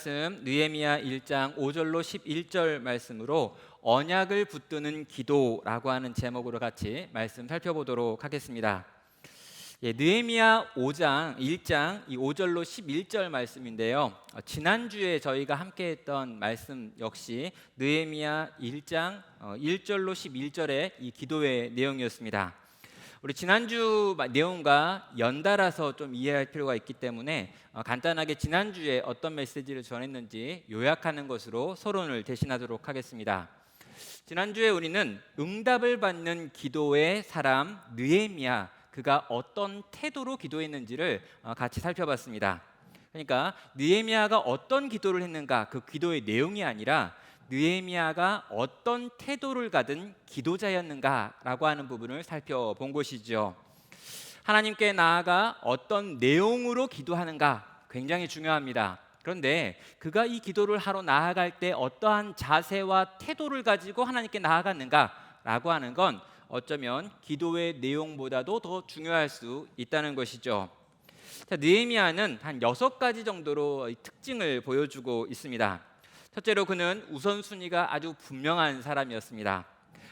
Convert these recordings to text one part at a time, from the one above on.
말씀 느헤미야 1장 5절로 11절 말씀으로 언약을 붙드는 기도라고 하는 제목으로 같이 말씀 살펴보도록 하겠습니다. 느헤미야 5장 1장 이 5절로 11절 말씀인데요. 지난주에 저희가 함께 했던 말씀 역시 느헤미야 1장 1절로 11절의 이 기도의 내용이었습니다. 우리 지난주 내용과 연달아서 좀 이해할 필요가 있기 때문에 간단하게 지난주에 어떤 메시지를 전했는지 요약하는 것으로 서론을 대신하도록 하겠습니다. 지난주에 우리는 응답을 받는 기도의 사람 느헤미야, 그가 어떤 태도로 기도했는지를 같이 살펴봤습니다. 그러니까 느헤미야가 어떤 기도를 했는가, 그 기도의 내용이 아니라 느헤미야가 어떤 태도를 가진 기도자였는가라고 하는 부분을 살펴본 것이죠. 하나님께 나아가 어떤 내용으로 기도하는가 굉장히 중요합니다. 그런데 그가 이 기도를 하러 나아갈 때 어떠한 자세와 태도를 가지고 하나님께 나아갔는가라고 하는 건 어쩌면 기도의 내용보다도 더 중요할 수 있다는 것이죠. 느헤미야는 한 6가지 정도로 특징을 보여주고 있습니다. 첫째로 그는 우선순위가 아주 분명한 사람이었습니다.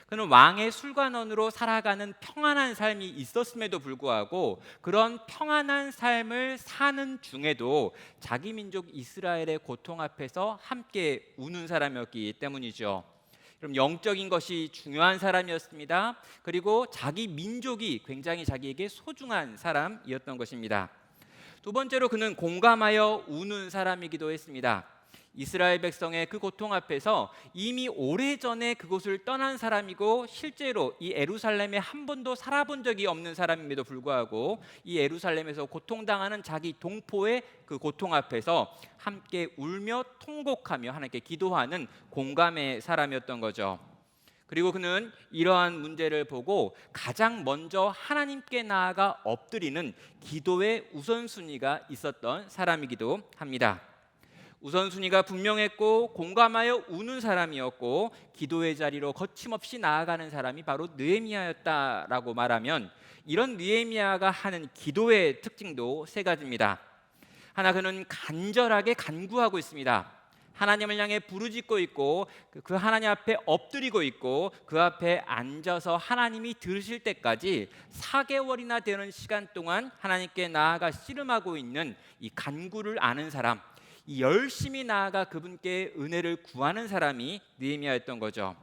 그는 왕의 술관원으로 살아가는 평안한 삶이 있었음에도 불구하고 그런 평안한 삶을 사는 중에도 자기 민족 이스라엘의 고통 앞에서 함께 우는 사람이었기 때문이죠. 그럼 영적인 것이 중요한 사람이었습니다. 그리고 자기 민족이 굉장히 자기에게 소중한 사람이었던 것입니다. 두 번째로 그는 공감하여 우는 사람이기도 했습니다. 이스라엘 백성의 그 고통 앞에서 이미 오래전에 그곳을 떠난 사람이고 실제로 이 예루살렘에 한 번도 살아본 적이 없는 사람임에도 불구하고 이 예루살렘에서 고통당하는 자기 동포의 그 고통 앞에서 함께 울며 통곡하며 하나님께 기도하는 공감의 사람이었던 거죠. 그리고 그는 이러한 문제를 보고 가장 먼저 하나님께 나아가 엎드리는 기도의 우선순위가 있었던 사람이기도 합니다. 우선순위가 분명했고 공감하여 우는 사람이었고 기도의 자리로 거침없이 나아가는 사람이 바로 느헤미야였다라고 말하면, 이런 느헤미야가 하는 기도의 특징도 3가지입니다. 하나, 그는 간절하게 간구하고 있습니다. 하나님을 향해 부르짖고 있고 그 하나님 앞에 엎드리고 있고 그 앞에 앉아서 하나님이 들으실 때까지 4개월이나 되는 시간 동안 하나님께 나아가 씨름하고 있는 이 간구를 아는 사람, 이 열심히 나아가 그분께 은혜를 구하는 사람이 느헤미야였던 거죠.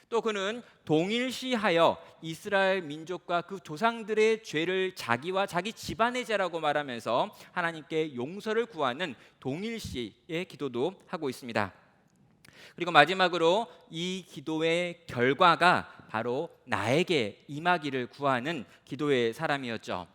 또 그는 동일시하여 이스라엘 민족과 그 조상들의 죄를 자기와 자기 집안의 죄라고 말하면서 하나님께 용서를 구하는 동일시의 기도도 하고 있습니다. 그리고 마지막으로 이 기도의 결과가 바로 나에게 임하기를 구하는 기도의 사람이었죠.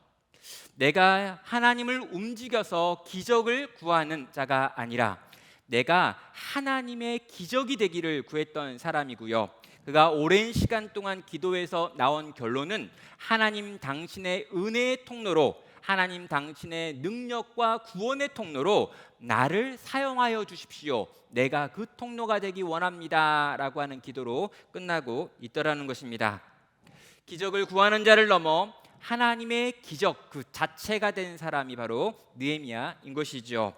내가 하나님을 움직여서 기적을 구하는 자가 아니라 내가 하나님의 기적이 되기를 구했던 사람이고요. 그가 오랜 시간 동안 기도해서 나온 결론은 하나님 당신의 은혜의 통로로, 하나님 당신의 능력과 구원의 통로로 나를 사용하여 주십시오. 내가 그 통로가 되기 원합니다 라고 하는 기도로 끝나고 있더라는 것입니다. 기적을 구하는 자를 넘어 하나님의 기적 그 자체가 된 사람이 바로 느헤미야인 것이죠.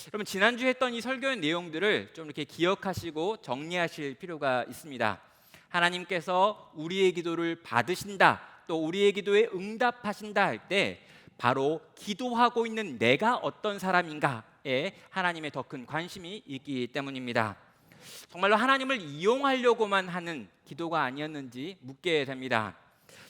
여러분, 지난주에 했던 이 설교의 내용들을 좀 이렇게 기억하시고 정리하실 필요가 있습니다. 하나님께서 우리의 기도를 받으신다, 또 우리의 기도에 응답하신다 할 때 바로 기도하고 있는 내가 어떤 사람인가에 하나님의 더 큰 관심이 있기 때문입니다. 정말로 하나님을 이용하려고만 하는 기도가 아니었는지 묻게 됩니다.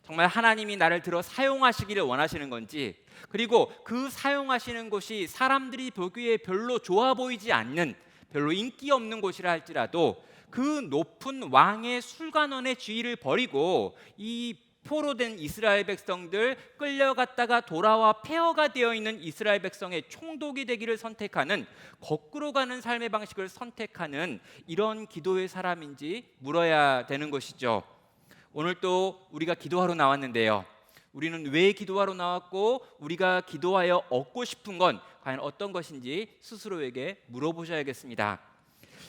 정말 하나님이 나를 들어 사용하시기를 원하시는 건지, 그리고 그 사용하시는 곳이 사람들이 보기에 별로 좋아 보이지 않는, 별로 인기 없는 곳이라 할지라도 그 높은 왕의 술관원의 지위를 버리고 이 포로된 이스라엘 백성들, 끌려갔다가 돌아와 폐허가 되어 있는 이스라엘 백성의 총독이 되기를 선택하는, 거꾸로 가는 삶의 방식을 선택하는 이런 기도의 사람인지 물어야 되는 것이죠. 오늘 또 우리가 기도하러 나왔는데요, 우리는 왜 기도하러 나왔고 우리가 기도하여 얻고 싶은 건 과연 어떤 것인지 스스로에게 물어보셔야겠습니다.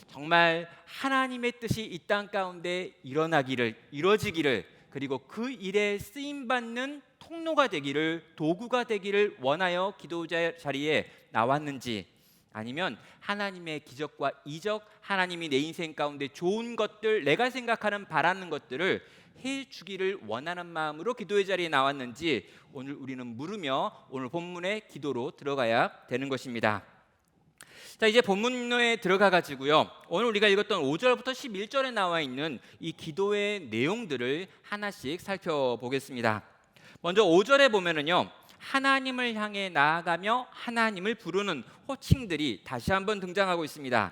정말 하나님의 뜻이 이 땅 가운데 일어나기를, 이루어지기를, 그리고 그 일에 쓰임받는 통로가 되기를, 도구가 되기를 원하여 기도 자리에 나왔는지, 아니면 하나님의 기적과 이적, 하나님이 내 인생 가운데 좋은 것들, 내가 생각하는 바라는 것들을 해주기를 원하는 마음으로 기도의 자리에 나왔는지 오늘 우리는 물으며 오늘 본문의 기도로 들어가야 되는 것입니다. 자, 이제 본문에 들어가 가지고요, 오늘 우리가 읽었던 5절부터 11절에 나와 있는 이 기도의 내용들을 하나씩 살펴보겠습니다. 먼저 5절에 보면은요, 하나님을 향해 나아가며 하나님을 부르는 호칭들이 다시 한번 등장하고 있습니다.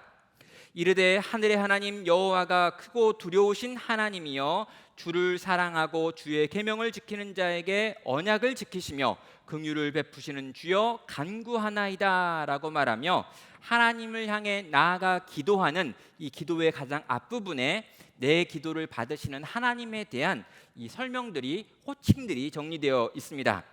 이르되 하늘의 하나님 여호와가 크고 두려우신 하나님이여, 주를 사랑하고 주의 계명을 지키는 자에게 언약을 지키시며 긍휼을 베푸시는 주여 간구하나이다 라고 말하며, 하나님을 향해 나아가 기도하는 이 기도의 가장 앞부분에 내 기도를 받으시는 하나님에 대한 이 설명들이, 호칭들이 정리되어 있습니다.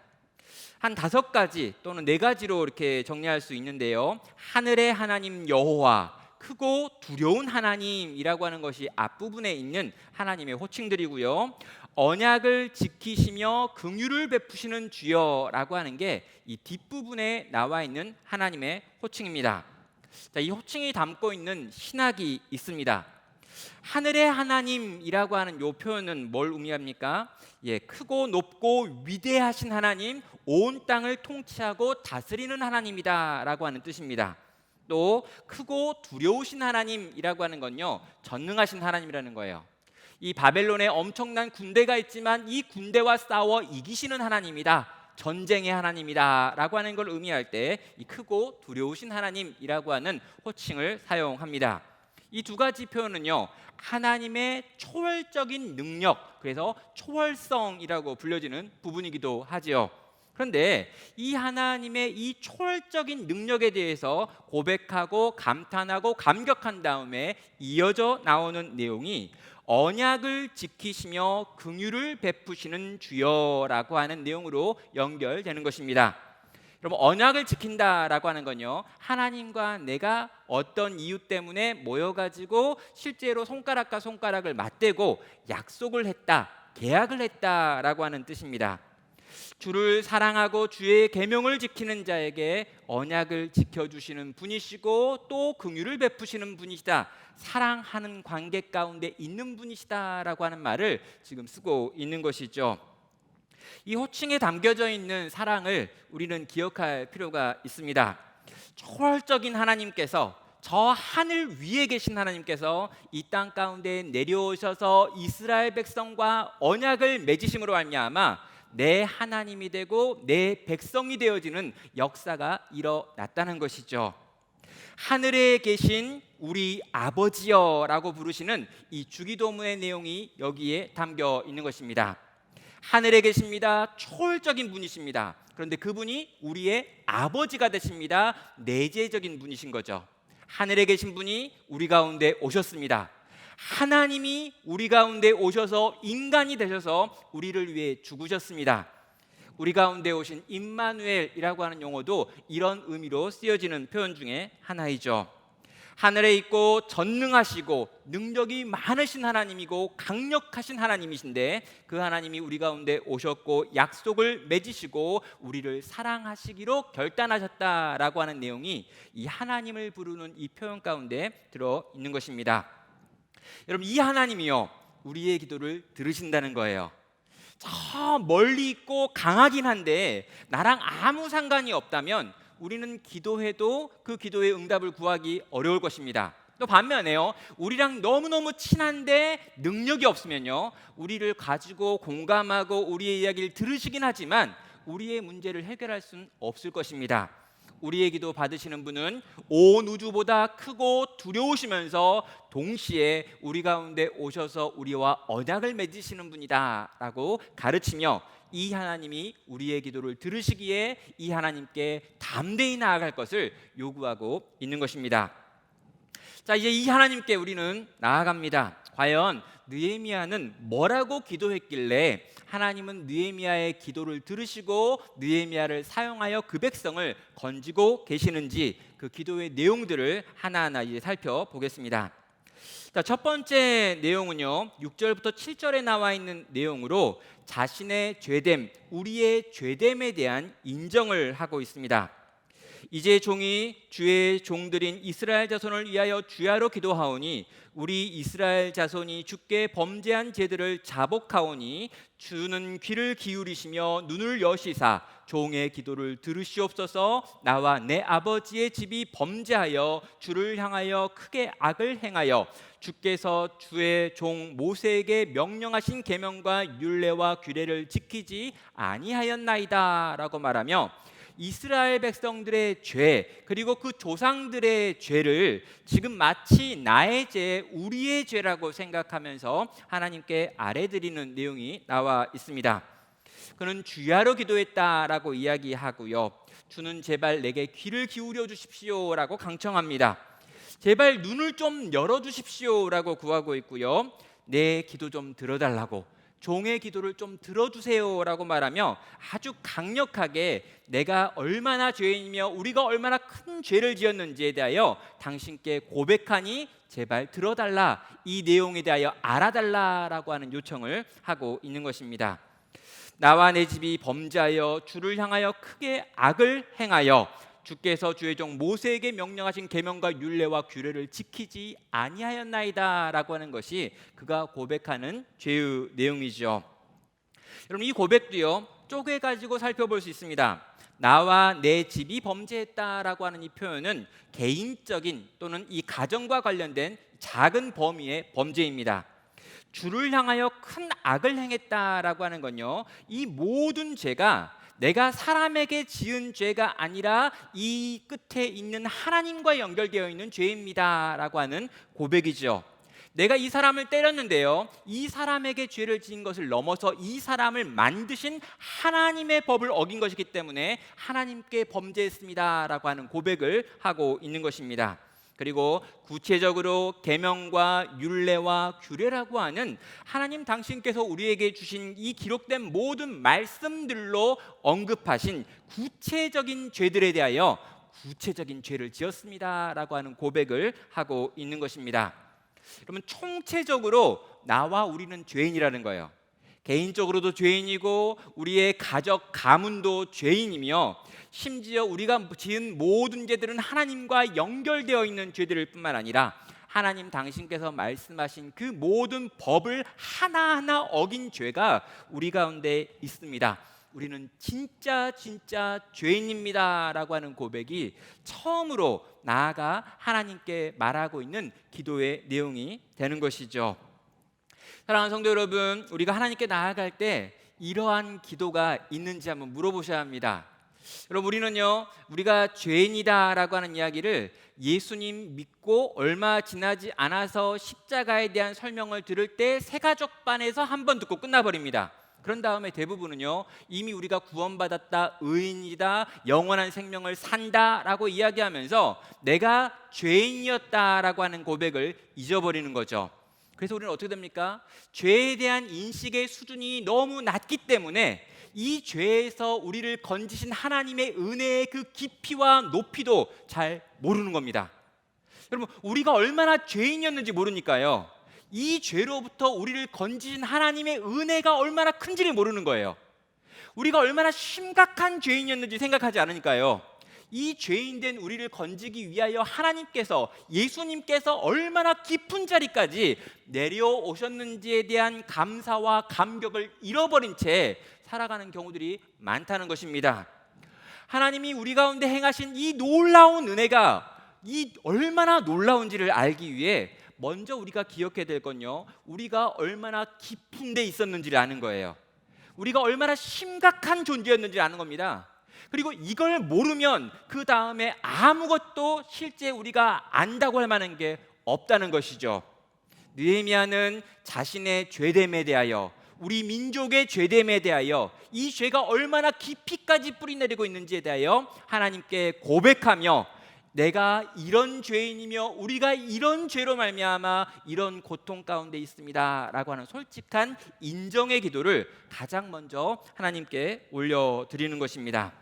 한 5가지 또는 4가지로 이렇게 정리할 수 있는데요, 하늘의 하나님 여호와, 크고 두려운 하나님이라고 하는 것이 앞부분에 있는 하나님의 호칭들이고요, 언약을 지키시며 긍휼을 베푸시는 주여라고 하는 게 이 뒷부분에 나와 있는 하나님의 호칭입니다. 자, 이 호칭이 담고 있는 신학이 있습니다. 하늘의 하나님이라고 하는 이 표현은 뭘 의미합니까? 크고 높고 위대하신 하나님, 온 땅을 통치하고 다스리는 하나님이다 라고 하는 뜻입니다. 또 크고 두려우신 하나님이라고 하는 건요, 전능하신 하나님이라는 거예요. 이 바벨론에 엄청난 군대가 있지만 이 군대와 싸워 이기시는 하나님이다, 전쟁의 하나님이다 라고 하는 걸 의미할 때 이 크고 두려우신 하나님이라고 하는 호칭을 사용합니다. 이 2가지 표현은요, 하나님의 초월적인 능력, 그래서 초월성이라고 불려지는 부분이기도 하지요. 그런데 이 하나님의 이 초월적인 능력에 대해서 고백하고 감탄하고 감격한 다음에 이어져 나오는 내용이 언약을 지키시며 긍휼을 베푸시는 주여라고 하는 내용으로 연결되는 것입니다. 여러분, 언약을 지킨다라고 하는 건요, 하나님과 내가 어떤 이유 때문에 모여가지고 실제로 손가락과 손가락을 맞대고 약속을 했다, 계약을 했다라고 하는 뜻입니다. 주를 사랑하고 주의 계명을 지키는 자에게 언약을 지켜주시는 분이시고 또 긍휼을 베푸시는 분이시다, 사랑하는 관계 가운데 있는 분이시다라고 하는 말을 지금 쓰고 있는 것이죠. 이 호칭에 담겨져 있는 사랑을 우리는 기억할 필요가 있습니다. 초월적인 하나님께서, 저 하늘 위에 계신 하나님께서 이 땅 가운데 내려오셔서 이스라엘 백성과 언약을 맺으심으로 말미암아 내 하나님이 되고 내 백성이 되어지는 역사가 일어났다는 것이죠. 하늘에 계신 우리 아버지여라고 부르시는 이 주기도문의 내용이 여기에 담겨 있는 것입니다. 하늘에 계십니다. 초월적인 분이십니다. 그런데 그분이 우리의 아버지가 되십니다. 내재적인 분이신 거죠. 하늘에 계신 분이 우리 가운데 오셨습니다. 하나님이 우리 가운데 오셔서 인간이 되셔서 우리를 위해 죽으셨습니다. 우리 가운데 오신 임마누엘이라고 하는 용어도 이런 의미로 쓰여지는 표현 중에 하나이죠. 하늘에 있고 전능하시고 능력이 많으신 하나님이고 강력하신 하나님이신데, 그 하나님이 우리 가운데 오셨고 약속을 맺으시고 우리를 사랑하시기로 결단하셨다라고 하는 내용이 이 하나님을 부르는 이 표현 가운데 들어 있는 것입니다. 여러분, 이 하나님이요, 우리의 기도를 들으신다는 거예요. 저 멀리 있고 강하긴 한데 나랑 아무 상관이 없다면 우리는 기도해도 그 기도의 응답을 구하기 어려울 것입니다. 또 반면에요, 우리랑 너무너무 친한데 능력이 없으면요, 우리를 가지고 공감하고 우리의 이야기를 들으시긴 하지만 우리의 문제를 해결할 수는 없을 것입니다. 우리의 기도 받으시는 분은 온 우주보다 크고 두려우시면서 동시에 우리 가운데 오셔서 우리와 언약을 맺으시는 분이다 라고 가르치며, 이 하나님이 우리의 기도를 들으시기에 이 하나님께 담대히 나아갈 것을 요구하고 있는 것입니다. 자, 이제 이 하나님께 우리는 나아갑니다. 과연 느헤미야는 뭐라고 기도했길래 하나님은 느헤미야의 기도를 들으시고 느헤미야를 사용하여 그 백성을 건지고 계시는지, 그 기도의 내용들을 하나하나 이제 살펴보겠습니다. 자, 첫 번째 내용은요, 6절부터 7절에 나와 있는 내용으로 자신의 죄됨, 우리의 죄됨에 대한 인정을 하고 있습니다. 이제 종이 주의 종들인 이스라엘 자손을 위하여 주야로 기도하오니 우리 이스라엘 자손이 주께 범죄한 죄들을 자복하오니 주는 귀를 기울이시며 눈을 여시사 종의 기도를 들으시옵소서. 나와 내 아버지의 집이 범죄하여 주를 향하여 크게 악을 행하여 주께서 주의 종 모세에게 명령하신 계명과 율례와 규례를 지키지 아니하였나이다 라고 말하며 이스라엘 백성들의 죄 그리고 그 조상들의 죄를 지금 마치 나의 죄, 우리의 죄라고 생각하면서 하나님께 아뢰드리는 내용이 나와 있습니다. 그는 주야로 기도했다라고 이야기하고요. 주는 제발 내게 귀를 기울여 주십시오라고 강청합니다. 제발 눈을 좀 열어주십시오라고 구하고 있고요. 내 기도 좀 들어달라고, 종의 기도를 좀 들어주세요라고 말하며 아주 강력하게 내가 얼마나 죄인이며 우리가 얼마나 큰 죄를 지었는지에 대하여 당신께 고백하니 제발 들어달라, 이 내용에 대하여 알아달라라고 하는 요청을 하고 있는 것입니다. 나와 내 집이 범죄하여 주를 향하여 크게 악을 행하여 주께서 주의 종 모세에게 명령하신 계명과 율례와 규례를 지키지 아니하였나이다라고 하는 것이 그가 고백하는 죄의 내용이죠. 여러분, 이 고백도요 쪼개가지고 살펴볼 수 있습니다. 나와 내 집이 범죄했다라고 하는 이 표현은 개인적인 또는 이 가정과 관련된 작은 범위의 범죄입니다. 주를 향하여 큰 악을 행했다라고 하는 건요, 이 모든 죄가 내가 사람에게 지은 죄가 아니라 이 끝에 있는 하나님과 연결되어 있는 죄입니다라고 하는 고백이죠. 내가 이 사람을 때렸는데요, 이 사람에게 죄를 지은 것을 넘어서 이 사람을 만드신 하나님의 법을 어긴 것이기 때문에 하나님께 범죄했습니다라고 하는 고백을 하고 있는 것입니다. 그리고 구체적으로 계명과 율례와 규례라고 하는 하나님 당신께서 우리에게 주신 이 기록된 모든 말씀들로 언급하신 구체적인 죄들에 대하여 구체적인 죄를 지었습니다라고 하는 고백을 하고 있는 것입니다. 그러면 총체적으로 나와 우리는 죄인이라는 거예요. 개인적으로도 죄인이고 우리의 가족 가문도 죄인이며 심지어 우리가 지은 모든 죄들은 하나님과 연결되어 있는 죄들일 뿐만 아니라 하나님 당신께서 말씀하신 그 모든 법을 하나하나 어긴 죄가 우리 가운데 있습니다. 우리는 진짜 죄인입니다라고 하는 고백이 처음으로 나아가 하나님께 말하고 있는 기도의 내용이 되는 것이죠. 사랑하는 성도 여러분, 우리가 하나님께 나아갈 때 이러한 기도가 있는지 한번 물어보셔야 합니다. 여러분, 우리는요, 우리가 죄인이다라고 하는 이야기를 예수님 믿고 얼마 지나지 않아서 십자가에 대한 설명을 들을 때 새가족반에서 한 번 듣고 끝나버립니다. 그런 다음에 대부분은요, 이미 우리가 구원받았다, 의인이다, 영원한 생명을 산다라고 이야기하면서 내가 죄인이었다라고 하는 고백을 잊어버리는 거죠. 그래서 우리는 어떻게 됩니까? 죄에 대한 인식의 수준이 너무 낮기 때문에 이 죄에서 우리를 건지신 하나님의 은혜의 그 깊이와 높이도 잘 모르는 겁니다. 여러분, 우리가 얼마나 죄인이었는지 모르니까요, 이 죄로부터 우리를 건지신 하나님의 은혜가 얼마나 큰지를 모르는 거예요. 우리가 얼마나 심각한 죄인이었는지 생각하지 않으니까요, 이 죄인된 우리를 건지기 위하여 하나님께서, 예수님께서 얼마나 깊은 자리까지 내려오셨는지에 대한 감사와 감격을 잃어버린 채 살아가는 경우들이 많다는 것입니다. 하나님이 우리 가운데 행하신 이 놀라운 은혜가 이 얼마나 놀라운지를 알기 위해 먼저 우리가 기억해야 될 건요, 우리가 얼마나 깊은 데 있었는지를 아는 거예요. 우리가 얼마나 심각한 존재였는지를 아는 겁니다. 그리고 이걸 모르면 그 다음에 아무것도 실제 우리가 안다고 할 만한 게 없다는 것이죠. 느헤미야는 자신의 죄됨에 대하여, 우리 민족의 죄됨에 대하여, 이 죄가 얼마나 깊이까지 뿌리내리고 있는지에 대하여 하나님께 고백하며 내가 이런 죄인이며 우리가 이런 죄로 말미암아 이런 고통 가운데 있습니다라고 하는 솔직한 인정의 기도를 가장 먼저 하나님께 올려드리는 것입니다.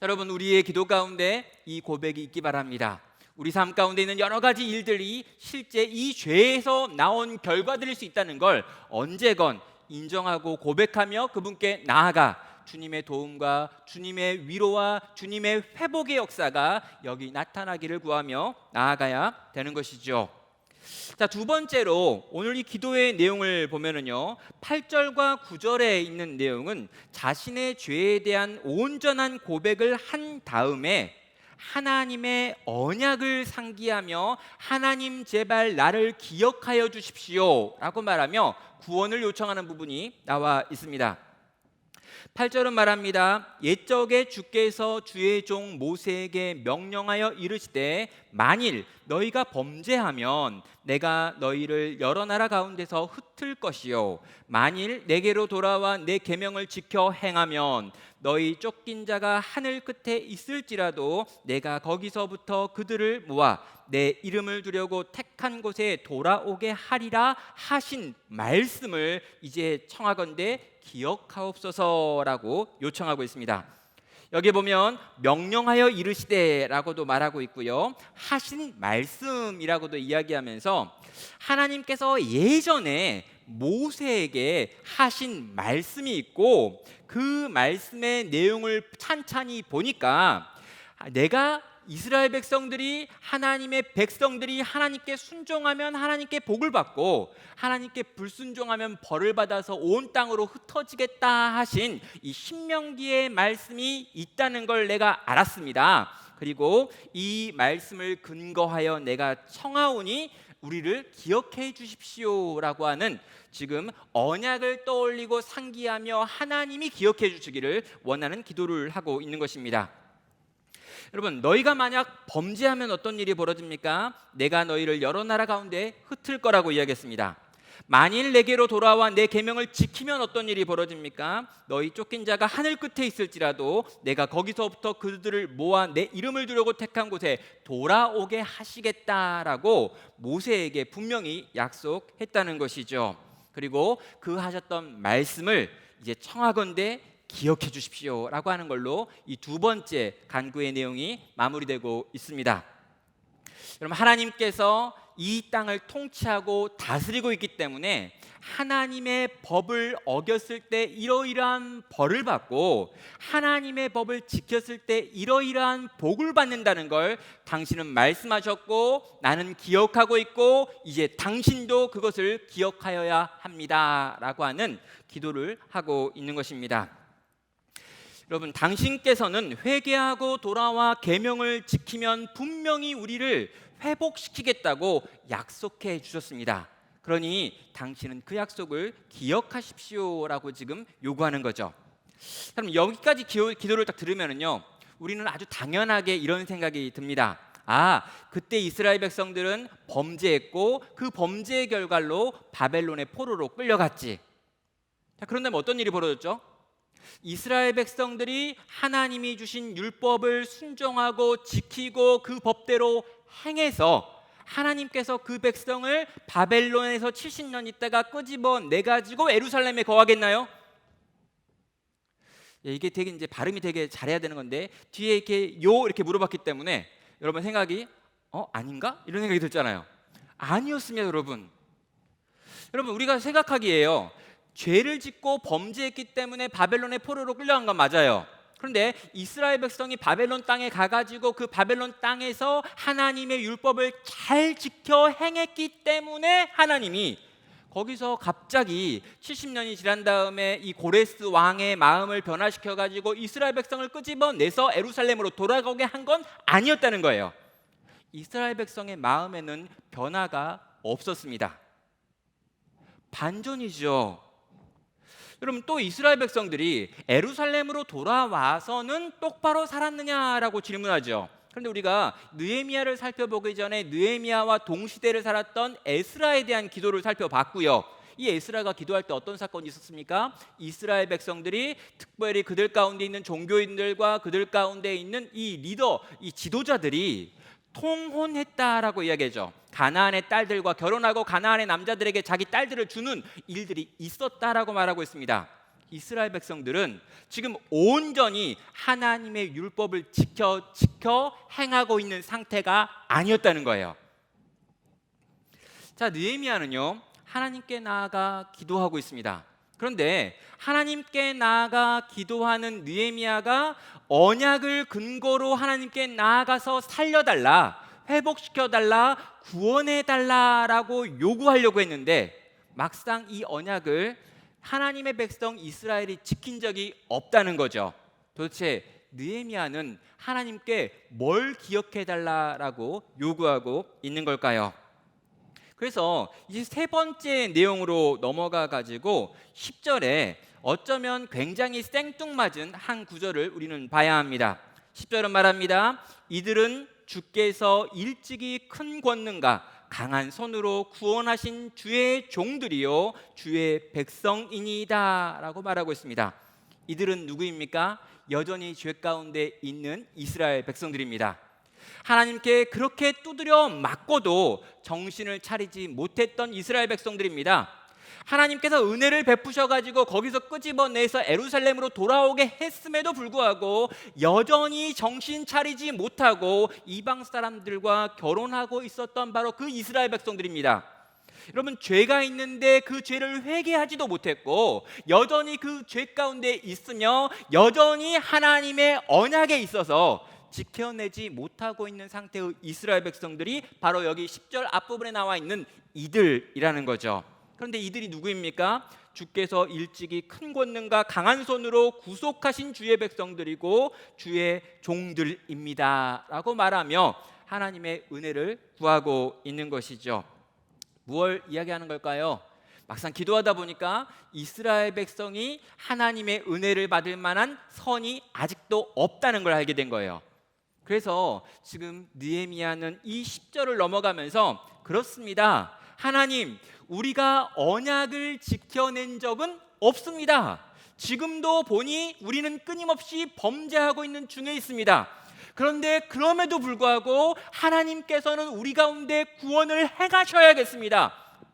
여러분, 우리의 기도 가운데 이 고백이 있기 바랍니다. 우리 삶 가운데 있는 여러 가지 일들이 실제 이 죄에서 나온 결과들일 수 있다는 걸 언제건 인정하고 고백하며 그분께 나아가 주님의 도움과 주님의 위로와 주님의 회복의 역사가 여기 나타나기를 구하며 나아가야 되는 것이죠. 자, 두 번째로 오늘 이 기도의 내용을 보면은요, 8절과 9절에 있는 내용은 자신의 죄에 대한 온전한 고백을 한 다음에 하나님의 언약을 상기하며 하나님 제발 나를 기억하여 주십시오 라고 말하며 구원을 요청하는 부분이 나와 있습니다. 8절은 말합니다. 옛적에 주께서 주의 종 모세에게 명령하여 이르시되 만일 너희가 범죄하면 내가 너희를 여러 나라 가운데서 흩을 것이요 만일 내게로 돌아와 내 계명을 지켜 행하면 너희 쫓긴 자가 하늘 끝에 있을지라도 내가 거기서부터 그들을 모아 내 이름을 두려고 택한 곳에 돌아오게 하리라 하신 말씀을 이제 청하건대 기억하옵소서라고 요청하고 있습니다. 여기 보면 명령하여 이르시되라고도 말하고 있고요, 하신 말씀이라고도 이야기하면서 하나님께서 예전에 모세에게 하신 말씀이 있고 그 말씀의 내용을 찬찬히 보니까 내가 이스라엘 백성들이 하나님의 백성들이 하나님께 순종하면 하나님께 복을 받고 하나님께 불순종하면 벌을 받아서 온 땅으로 흩어지겠다 하신 이 신명기의 말씀이 있다는 걸 내가 알았습니다. 그리고 이 말씀을 근거하여 내가 청하오니 우리를 기억해 주십시오라고 하는 지금 언약을 떠올리고 상기하며 하나님이 기억해 주시기를 원하는 기도를 하고 있는 것입니다. 여러분, 너희가 만약 범죄하면 어떤 일이 벌어집니까? 내가 너희를 여러 나라 가운데 흩을 거라고 이야기했습니다. 만일 내게로 돌아와 내 계명을 지키면 어떤 일이 벌어집니까? 너희 쫓긴 자가 하늘 끝에 있을지라도 내가 거기서부터 그들을 모아 내 이름을 두려고 택한 곳에 돌아오게 하시겠다라고 모세에게 분명히 약속했다는 것이죠. 그리고 그 하셨던 말씀을 이제 청하건대 기억해 주십시오라고 하는 걸로 이 두 번째 간구의 내용이 마무리되고 있습니다. 여러분, 하나님께서 이 땅을 통치하고 다스리고 있기 때문에 하나님의 법을 어겼을 때 이러이러한 벌을 받고 하나님의 법을 지켰을 때 이러이러한 복을 받는다는 걸 당신은 말씀하셨고 나는 기억하고 있고 이제 당신도 그것을 기억하여야 합니다라고 하는 기도를 하고 있는 것입니다. 여러분, 당신께서는 회개하고 돌아와 계명을 지키면 분명히 우리를 회복시키겠다고 약속해 주셨습니다. 그러니 당신은 그 약속을 기억하십시오라고 지금 요구하는 거죠. 그럼 여기까지 기도를 딱 들으면요, 우리는 아주 당연하게 이런 생각이 듭니다. 아, 그때 이스라엘 백성들은 범죄했고 그 범죄의 결과로 바벨론의 포로로 끌려갔지. 자, 그런다면 어떤 일이 벌어졌죠? 이스라엘 백성들이 하나님이 주신 율법을 순종하고 지키고 그 법대로 행해서 하나님께서 그 백성을 바벨론에서 70년 있다가 끄집어 내가지고 예루살렘에 거하겠나요? 이게 되게 이제 발음이 되게 잘해야 되는 건데 뒤에 이렇게 물어봤기 때문에 여러분 생각이 아닌가? 이런 생각이 들잖아요. 아니었습니다, 여러분. 여러분, 우리가 생각하기에요, 죄를 짓고 범죄했기 때문에 바벨론의 포로로 끌려간 건 맞아요. 그런데 이스라엘 백성이 바벨론 땅에 가가지고 그 바벨론 땅에서 하나님의 율법을 잘 지켜 행했기 때문에 하나님이 거기서 갑자기 70년이 지난 다음에 이 고레스 왕의 마음을 변화시켜가지고 이스라엘 백성을 끄집어내서 예루살렘으로 돌아가게 한 건 아니었다는 거예요. 이스라엘 백성의 마음에는 변화가 없었습니다. 반전이죠. 여러분, 또 이스라엘 백성들이 예루살렘으로 돌아와서는 똑바로 살았느냐라고 질문하죠. 그런데 우리가 느헤미야를 살펴보기 전에 느헤미야와 동시대를 살았던 에스라에 대한 기도를 살펴봤고요. 이 에스라가 기도할 때 어떤 사건이 있었습니까? 이스라엘 백성들이 특별히 그들 가운데 있는 종교인들과 그들 가운데 있는 이 리더, 이 지도자들이 통혼했다라고 이야기하죠. 가나안의 딸들과 결혼하고 가나안의 남자들에게 자기 딸들을 주는 일들이 있었다라고 말하고 있습니다. 이스라엘 백성들은 지금 온전히 하나님의 율법을 지켜 행하고 있는 상태가 아니었다는 거예요. 자, 느헤미야는요, 하나님께 나아가 기도하고 있습니다. 그런데 하나님께 나아가 기도하는 느헤미야가 언약을 근거로 하나님께 나아가서 살려달라, 회복시켜달라, 구원해달라라고 요구하려고 했는데 막상 이 언약을 하나님의 백성 이스라엘이 지킨 적이 없다는 거죠. 도대체 느헤미야는 하나님께 뭘 기억해달라라고 요구하고 있는 걸까요? 그래서 이제 세 번째 내용으로 넘어가 가지고 10절에 어쩌면 굉장히 생뚱맞은 한 구절을 우리는 봐야 합니다. 10절은 말합니다. 이들은 주께서 일찍이 큰 권능과 강한 손으로 구원하신 주의 종들이요 주의 백성이니이다 라고 말하고 있습니다. 이들은 누구입니까? 여전히 죄 가운데 있는 이스라엘 백성들입니다. 하나님께 그렇게 두드려 맞고도 정신을 차리지 못했던 이스라엘 백성들입니다. 하나님께서 은혜를 베푸셔가지고 거기서 끄집어내서 예루살렘으로 돌아오게 했음에도 불구하고 여전히 정신 차리지 못하고 이방 사람들과 결혼하고 있었던 바로 그 이스라엘 백성들입니다. 여러분, 죄가 있는데 그 죄를 회개하지도 못했고 여전히 그 죄 가운데 있으며 여전히 하나님의 언약에 있어서 지켜내지 못하고 있는 상태의 이스라엘 백성들이 바로 여기 10절 앞부분에 나와 있는 이들이라는 거죠. 그런데 이들이 누구입니까? 주께서 일찍이 큰 권능과 강한 손으로 구속하신 주의 백성들이고 주의 종들입니다 라고 말하며 하나님의 은혜를 구하고 있는 것이죠. 무엇을 이야기하는 걸까요? 막상 기도하다 보니까 이스라엘 백성이 하나님의 은혜를 받을 만한 선이 아직도 없다는 걸 알게 된 거예요. 그래서 지금 느헤미야는 이 10절을 넘어가면서 그렇습니다. 하나님, 우리가 언약을 지켜낸 적은 없습니다. 지금도 보니 우리는 끊임없이 범죄하고 있는 중에 있습니다. 그런데 그럼에도 불구하고 하나님께서는 우리 가운데 구원을 행하셔야겠습니다.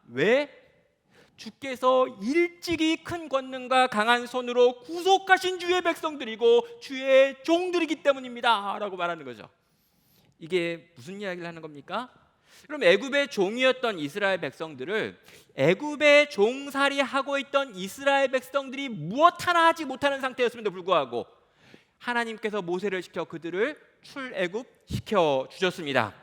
왜? 주께서 일찍이 큰 권능과 강한 손으로 구속하신 주의 백성들이고 주의 종들이기 때문입니다 라고 말하는 거죠. 이게 무슨 이야기를 하는 겁니까? 그럼 애굽의 종이었던 이스라엘 백성들을 애굽의 종살이하고 있던 이스라엘 백성들이 무엇 하나 하지 못하는 상태였음에도 불구하고 하나님께서 모세를 시켜 그들을 출애굽시켜 주셨습니다.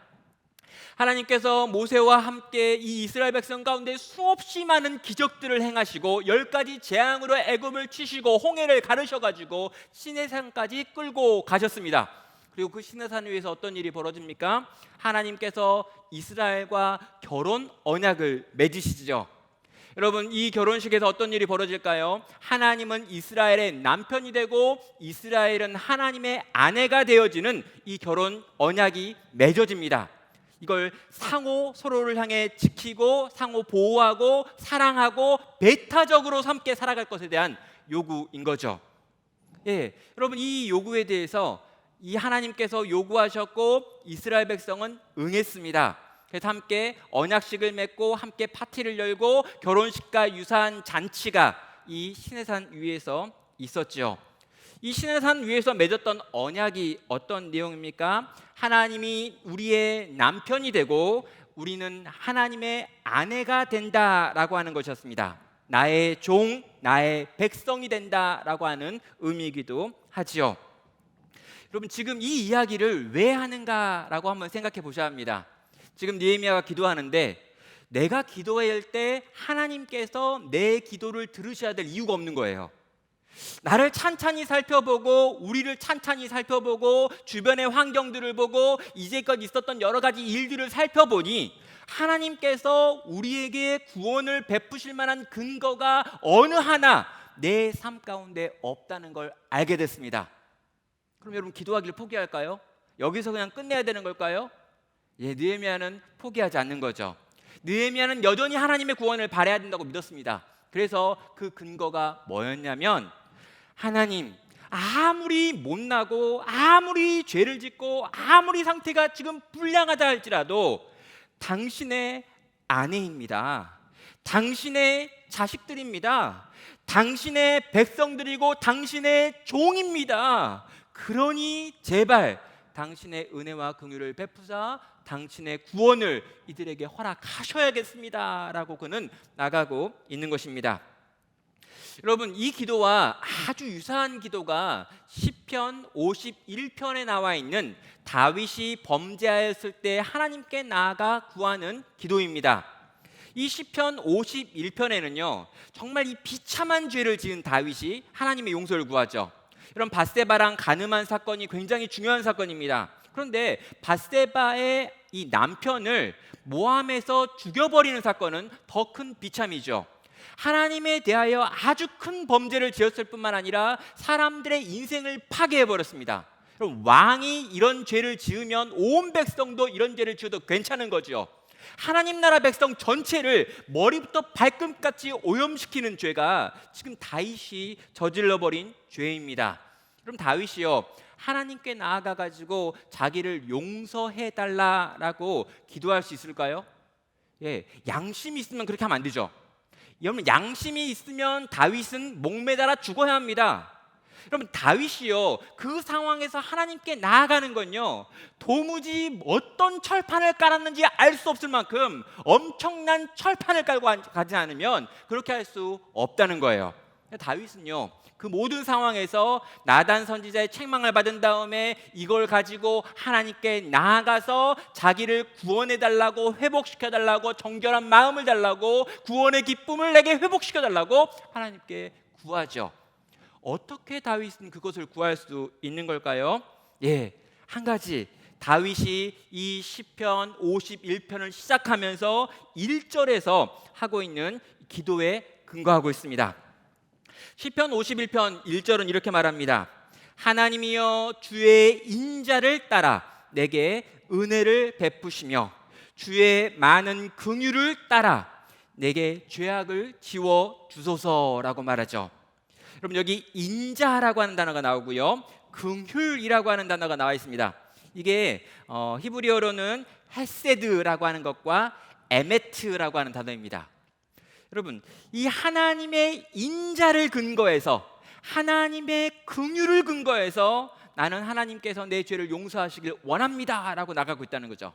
하나님께서 모세와 함께 이 이스라엘 백성 가운데 수없이 많은 기적들을 행하시고 10가지 재앙으로 애굽을 치시고 홍해를 가르셔가지고 시내산까지 끌고 가셨습니다. 그리고 그 시내산 위에서 어떤 일이 벌어집니까? 하나님께서 이스라엘과 결혼 언약을 맺으시죠. 여러분, 이 결혼식에서 어떤 일이 벌어질까요? 하나님은 이스라엘의 남편이 되고 이스라엘은 하나님의 아내가 되어지는 이 결혼 언약이 맺어집니다. 이걸 상호 서로를 향해 지키고 상호 보호하고 사랑하고 배타적으로 함께 살아갈 것에 대한 요구인 거죠. 예, 여러분, 이 요구에 대해서 이 하나님께서 요구하셨고 이스라엘 백성은 응했습니다. 그래서 함께 언약식을 맺고 함께 파티를 열고 결혼식과 유사한 잔치가 이 시내산 위에서 있었죠. 이 시내산 위에서 맺었던 언약이 어떤 내용입니까? 하나님이 우리의 남편이 되고 우리는 하나님의 아내가 된다라고 하는 것이었습니다. 나의 종, 나의 백성이 된다라고 하는 의미이기도 하지요. 여러분, 지금 이 이야기를 왜 하는가라고 한번 생각해 보셔야 합니다. 지금 느헤미야가 기도하는데 내가 기도할 때 하나님께서 내 기도를 들으셔야 될 이유가 없는 거예요. 나를 찬찬히 살펴보고 우리를 찬찬히 살펴보고 주변의 환경들을 보고 이제껏 있었던 여러 가지 일들을 살펴보니 하나님께서 우리에게 구원을 베푸실 만한 근거가 어느 하나 내 삶 가운데 없다는 걸 알게 됐습니다. 그럼 여러분, 기도하기를 포기할까요? 여기서 그냥 끝내야 되는 걸까요? 예, 느헤미야는 포기하지 않는 거죠. 느헤미야는 여전히 하나님의 구원을 바라야 된다고 믿었습니다. 그래서 그 근거가 뭐였냐면 하나님, 아무리 못나고 아무리 죄를 짓고 아무리 상태가 지금 불량하다 할지라도 당신의 아내입니다. 당신의 자식들입니다. 당신의 백성들이고 당신의 종입니다. 그러니 제발 당신의 은혜와 긍휼을 베푸사 당신의 구원을 이들에게 허락하셔야겠습니다 라고 그는 나가고 있는 것입니다. 여러분, 이 기도와 아주 유사한 기도가 시편 51편에 나와 있는 다윗이 범죄하였을 때 하나님께 나아가 구하는 기도입니다. 이 시편 51편에는요, 정말 이 비참한 죄를 지은 다윗이 하나님의 용서를 구하죠. 이런 밧세바랑 간음한 사건이 굉장히 중요한 사건입니다. 그런데 밧세바의 이 남편을 모함해서 죽여버리는 사건은 더 큰 비참이죠. 하나님에 대하여 아주 큰 범죄를 지었을 뿐만 아니라 사람들의 인생을 파괴해버렸습니다. 그럼 왕이 이런 죄를 지으면 온 백성도 이런 죄를 지어도 괜찮은 거죠. 하나님 나라 백성 전체를 머리부터 발끝까지 오염시키는 죄가 지금 다윗이 저질러버린 죄입니다. 그럼 다윗이요, 하나님께 나아가가지고 자기를 용서해달라고 기도할 수 있을까요? 예, 양심이 있으면 그렇게 하면 안 되죠. 여러분, 양심이 있으면 다윗은 목매달아 죽어야 합니다. 여러분, 다윗이요, 그 상황에서 하나님께 나아가는 건요, 도무지 어떤 철판을 깔았는지 알 수 없을 만큼 엄청난 철판을 깔고 가지 않으면 그렇게 할 수 없다는 거예요. 다윗은요, 그 모든 상황에서 나단 선지자의 책망을 받은 다음에 이걸 가지고 하나님께 나아가서 자기를 구원해 달라고, 회복시켜 달라고, 정결한 마음을 달라고, 구원의 기쁨을 내게 회복시켜 달라고 하나님께 구하죠. 어떻게 다윗은 그것을 구할 수 있는 걸까요? 예, 한 가지. 다윗이 이 시편 51편을 시작하면서 1절에서 하고 있는 기도에 근거하고 있습니다. 시편 51편 1절은 이렇게 말합니다. 하나님이여, 주의 인자를 따라 내게 은혜를 베푸시며 주의 많은 긍휼을 따라 내게 죄악을 지워 주소서라고 말하죠. 여러분, 여기 인자라고 하는 단어가 나오고요, 긍휼이라고 하는 단어가 나와 있습니다. 이게 히브리어로는 헤세드라고 하는 것과 에메트라고 하는 단어입니다. 여러분, 이 하나님의 인자를 근거해서, 하나님의 긍휼을 근거해서 나는 하나님께서 내 죄를 용서하시길 원합니다 라고 나가고 있다는 거죠.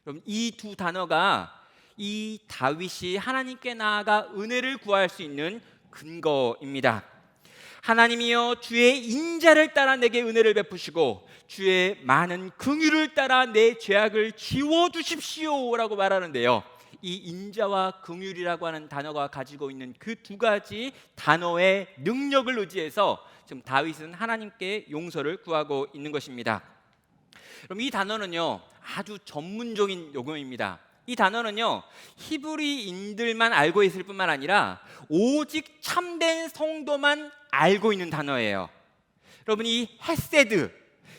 여러분, 이 두 단어가 이 다윗이 하나님께 나아가 은혜를 구할 수 있는 근거입니다. 하나님이여, 주의 인자를 따라 내게 은혜를 베푸시고 주의 많은 긍휼을 따라 내 죄악을 지워주십시오 라고 말하는데요, 이 인자와 긍휼이라고 하는 단어가 가지고 있는 그 두 가지 단어의 능력을 의지해서 지금 다윗은 하나님께 용서를 구하고 있는 것입니다. 그럼 이 단어는요, 아주 전문적인 용어입니다. 이 단어는요, 히브리인들만 알고 있을 뿐만 아니라 오직 참된 성도만 알고 있는 단어예요. 여러분, 이 헤세드,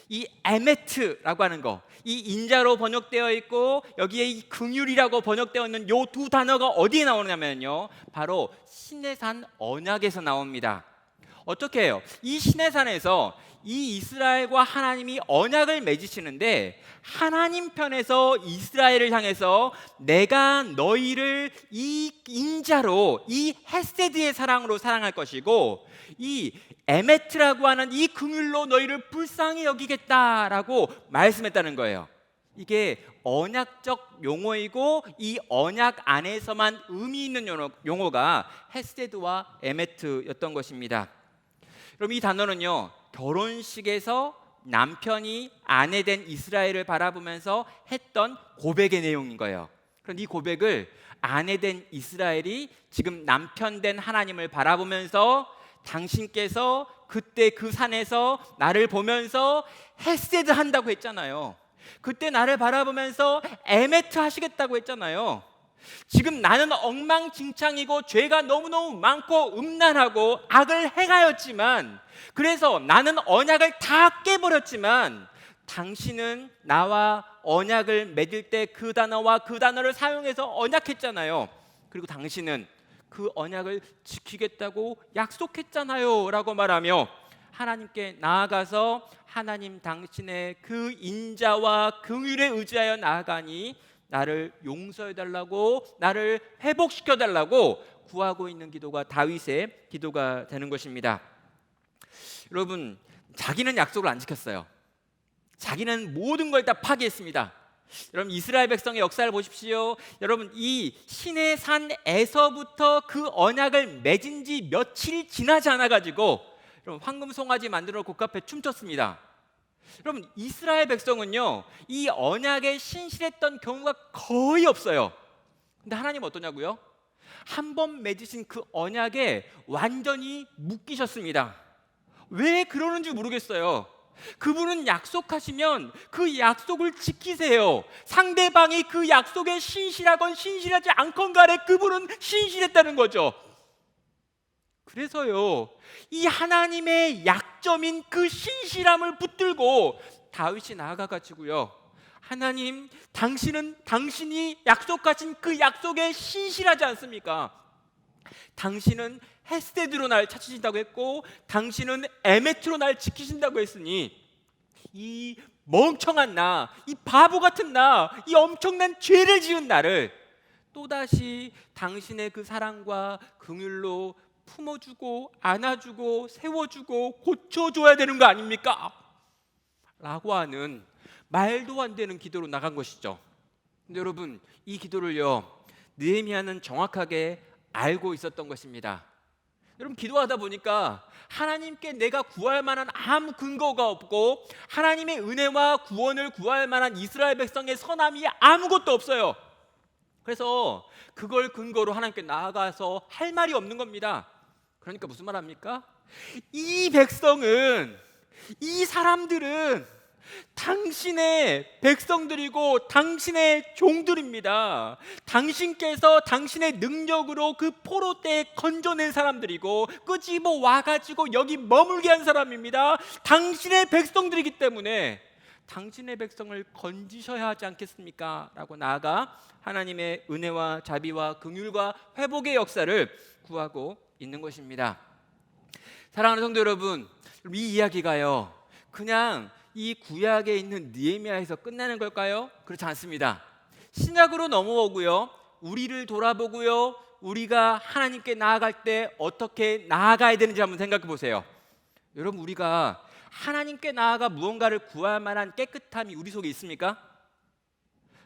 이 에메트라고 하는 거, 이 인자로 번역되어 있고 여기에 이 긍휼이라고 번역되어 있는 이 두 단어가 어디에 나오냐면요, 바로 시내산 언약에서 나옵니다. 어떻게 해요? 이 시내산에서 이 이스라엘과 하나님이 언약을 맺으시는데, 하나님 편에서 이스라엘을 향해서 내가 너희를 이 인자로, 이 헤세드의 사랑으로 사랑할 것이고 이 에메트라고 하는 이 긍휼로 너희를 불쌍히 여기겠다라고 말씀했다는 거예요. 이게 언약적 용어이고 이 언약 안에서만 의미 있는 용어가 헤세드와 에메트였던 것입니다. 그럼 이 단어는요, 결혼식에서 남편이 아내 된 이스라엘을 바라보면서 했던 고백의 내용인 거예요. 그런데 이 고백을 아내 된 이스라엘이 지금 남편 된 하나님을 바라보면서, 당신께서 그때 그 산에서 나를 보면서 헤세드 한다고 했잖아요. 그때 나를 바라보면서 에메트 하시겠다고 했잖아요. 지금 나는 엉망진창이고 죄가 너무너무 많고 음란하고 악을 행하였지만, 그래서 나는 언약을 다 깨버렸지만 당신은 나와 언약을 맺을 때 그 단어와 그 단어를 사용해서 언약했잖아요. 그리고 당신은 그 언약을 지키겠다고 약속했잖아요 라고 말하며 하나님께 나아가서 하나님, 당신의 그 인자와 긍휼에 의지하여 나아가니 나를 용서해달라고, 나를 회복시켜달라고 구하고 있는 기도가 다윗의 기도가 되는 것입니다. 여러분, 자기는 약속을 안 지켰어요. 자기는 모든 걸 다 파기했습니다. 여러분 이스라엘 백성의 역사를 보십시오. 여러분 이 신의 산에서부터 그 언약을 맺은 지 며칠이 지나지 않아 가지고 여러분 황금 송아지 만들어 곡 앞에 춤췄습니다. 여러분 이스라엘 백성은요 이 언약에 신실했던 경우가 거의 없어요. 근데 하나님 어떠냐고요? 한 번 맺으신 그 언약에 완전히 묶이셨습니다. 왜 그러는지 모르겠어요. 그분은 약속하시면 그 약속을 지키세요. 상대방이 그 약속에 신실하건 신실하지 않건 간에 그분은 신실했다는 거죠. 그래서요 이 하나님의 약점인 그 신실함을 붙들고 다윗이 나아가가지고요, 하나님 당신이 약속하신 그 약속에 신실하지 않습니까? 당신은 헤세드로 날 찾으신다고 했고 당신은 에메트로 날 지키신다고 했으니 이 멍청한 나, 이 바보 같은 나, 이 엄청난 죄를 지은 나를 또다시 당신의 그 사랑과 긍휼로 품어주고 안아주고 세워주고 고쳐줘야 되는 거 아닙니까? 라고 하는 말도 안 되는 기도로 나간 것이죠. 근데 여러분 이 기도를요 느헤미야는 정확하게 알고 있었던 것입니다. 여러분 기도하다 보니까 하나님께 내가 구할 만한 아무 근거가 없고 하나님의 은혜와 구원을 구할 만한 이스라엘 백성의 선함이 아무것도 없어요. 그래서 그걸 근거로 하나님께 나아가서 할 말이 없는 겁니다. 그러니까 무슨 말 합니까? 이 백성은, 이 사람들은 당신의 백성들이고 당신의 종들입니다. 당신께서 당신의 능력으로 그 포로대에 건져낸 사람들이고 끄집어 와가지고 여기 머물게 한 사람입니다. 당신의 백성들이기 때문에 당신의 백성을 건지셔야 하지 않겠습니까? 라고 나아가 하나님의 은혜와 자비와 긍휼과 회복의 역사를 구하고 있는 것입니다. 사랑하는 성도 여러분, 이 이야기가요 그냥 이 구약에 있는 느헤미야에서 끝나는 걸까요? 그렇지 않습니다. 신약으로 넘어오고요, 우리를 돌아보고요, 우리가 하나님께 나아갈 때 어떻게 나아가야 되는지 한번 생각해 보세요. 여러분 우리가 하나님께 나아가 무언가를 구할 만한 깨끗함이 우리 속에 있습니까?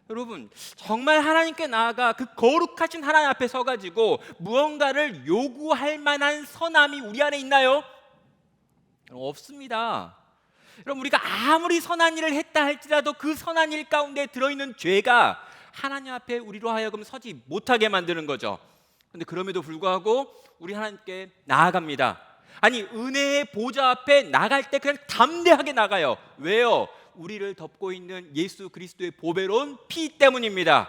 여러분 정말 하나님께 나아가 그 거룩하신 하나님 앞에 서가지고 무언가를 요구할 만한 선함이 우리 안에 있나요? 없습니다. 여러분 우리가 아무리 선한 일을 했다 할지라도 그 선한 일 가운데 들어있는 죄가 하나님 앞에 우리로 하여금 서지 못하게 만드는 거죠. 그런데 그럼에도 불구하고 우리 하나님께 나아갑니다. 아니 은혜의 보좌 앞에 나갈 때 그냥 담대하게 나가요. 왜요? 우리를 덮고 있는 예수 그리스도의 보배로운 피 때문입니다.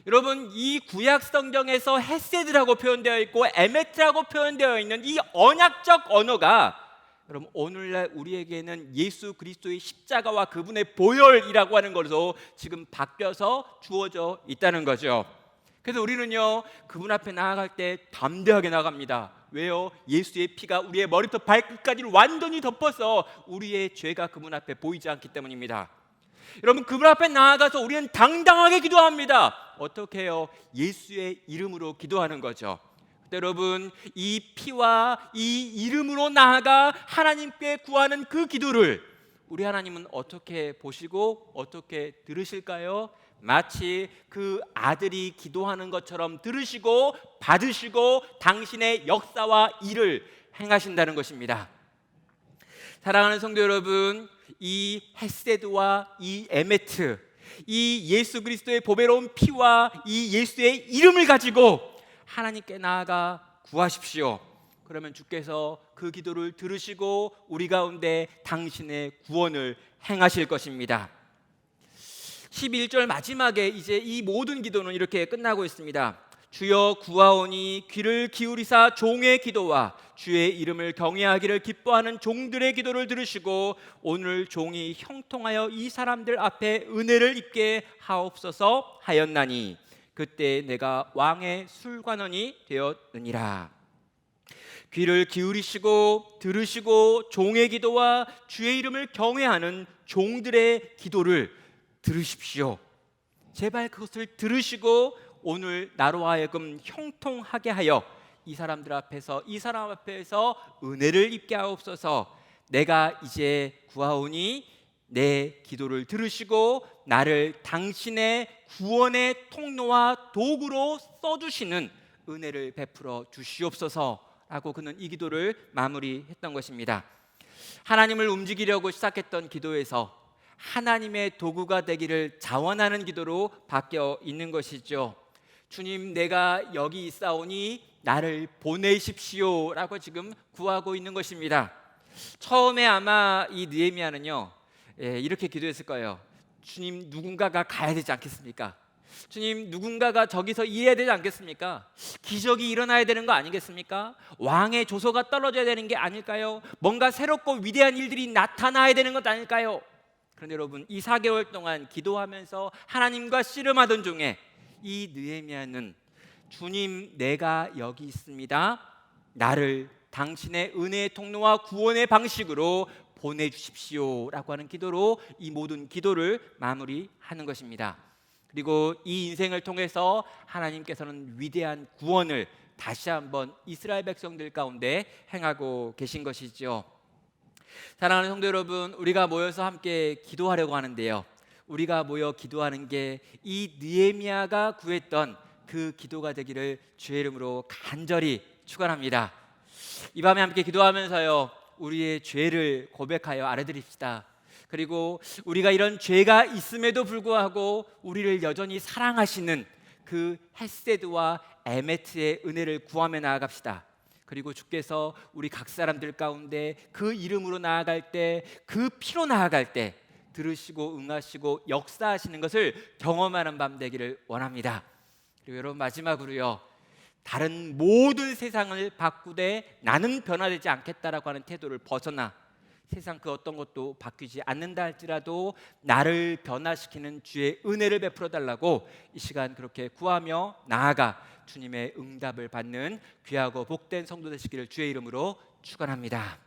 여러분 이 구약 성경에서 헤세드라고 표현되어 있고 에메트라고 표현되어 있는 이 언약적 언어가 여러분 오늘날 우리에게는 예수 그리스도의 십자가와 그분의 보혈이라고 하는 것으로 지금 바뀌어서 주어져 있다는 거죠. 그래서 우리는요 그분 앞에 나아갈 때 담대하게 나갑니다. 왜요? 예수의 피가 우리의 머리부터 발끝까지를 완전히 덮어서 우리의 죄가 그분 앞에 보이지 않기 때문입니다. 여러분 그분 앞에 나아가서 우리는 당당하게 기도합니다. 어떻게 해요? 예수의 이름으로 기도하는 거죠. 여러분 이 피와 이 이름으로 나아가 하나님께 구하는 그 기도를 우리 하나님은 어떻게 보시고 어떻게 들으실까요? 마치 그 아들이 기도하는 것처럼 들으시고 받으시고 당신의 역사와 일을 행하신다는 것입니다. 사랑하는 성도 여러분, 이 헤세드와 이 에메트, 이 예수 그리스도의 보배로운 피와 이 예수의 이름을 가지고 하나님께 나아가 구하십시오. 그러면 주께서 그 기도를 들으시고 우리 가운데 당신의 구원을 행하실 것입니다. 11절 마지막에 이제 이 모든 기도는 이렇게 끝나고 있습니다. 주여 구하오니 귀를 기울이사 종의 기도와 주의 이름을 경외하기를 기뻐하는 종들의 기도를 들으시고 오늘 종이 형통하여 이 사람들 앞에 은혜를 입게 하옵소서 하였나니 그때 내가 왕의 술관원이 되었느니라. 귀를 기울이시고 들으시고 종의 기도와 주의 이름을 경외하는 종들의 기도를 들으십시오. 제발 그것을 들으시고 오늘 나로 하여금 형통하게 하여 이 사람 앞에서 은혜를 입게 하옵소서. 내가 이제 구하오니 내 기도를 들으시고 나를 당신의 구원의 통로와 도구로 써주시는 은혜를 베풀어 주시옵소서라고 그는 이 기도를 마무리했던 것입니다. 하나님을 움직이려고 시작했던 기도에서 하나님의 도구가 되기를 자원하는 기도로 바뀌어 있는 것이죠. 주님, 내가 여기 있사오니 나를 보내십시오 라고 지금 구하고 있는 것입니다. 처음에 아마 이 느헤미야는요, 이렇게 기도했을 거예요. 주님, 누군가가 가야 되지 않겠습니까? 주님, 누군가가 저기서 일해야 되지 않겠습니까? 기적이 일어나야 되는 거 아니겠습니까? 왕의 조서가 떨어져야 되는 게 아닐까요? 뭔가 새롭고 위대한 일들이 나타나야 되는 것 아닐까요? 그런데 여러분, 이 4개월 동안 기도하면서 하나님과 씨름하던 중에 이 느헤미야는 주님, 내가 여기 있습니다. 나를 당신의 은혜의 통로와 구원의 방식으로 보내주십시오 라고 하는 기도로 이 모든 기도를 마무리하는 것입니다. 그리고 이 인생을 통해서 하나님께서는 위대한 구원을 다시 한번 이스라엘 백성들 가운데 행하고 계신 것이죠. 사랑하는 성도 여러분, 우리가 모여서 함께 기도하려고 하는데요, 우리가 모여 기도하는 게 이 느헤미야가 구했던 그 기도가 되기를 주의 이름으로 간절히 축원합니다. 이 밤에 함께 기도하면서요, 우리의 죄를 고백하여 아뢰드립시다. 그리고 우리가 이런 죄가 있음에도 불구하고 우리를 여전히 사랑하시는 그 헤세드와 에메트의 은혜를 구하며 나아갑시다. 그리고 주께서 우리 각 사람들 가운데 그 이름으로 나아갈 때, 그 피로 나아갈 때 들으시고 응하시고 역사하시는 것을 경험하는 밤 되기를 원합니다. 그리고 여러분, 마지막으로요, 다른 모든 세상을 바꾸되 나는 변화되지 않겠다라고 하는 태도를 벗어나 세상 그 어떤 것도 바뀌지 않는다 할지라도 나를 변화시키는 주의 은혜를 베풀어 달라고 이 시간 그렇게 구하며 나아가 주님의 응답을 받는 귀하고 복된 성도 되시기를 주의 이름으로 축원합니다.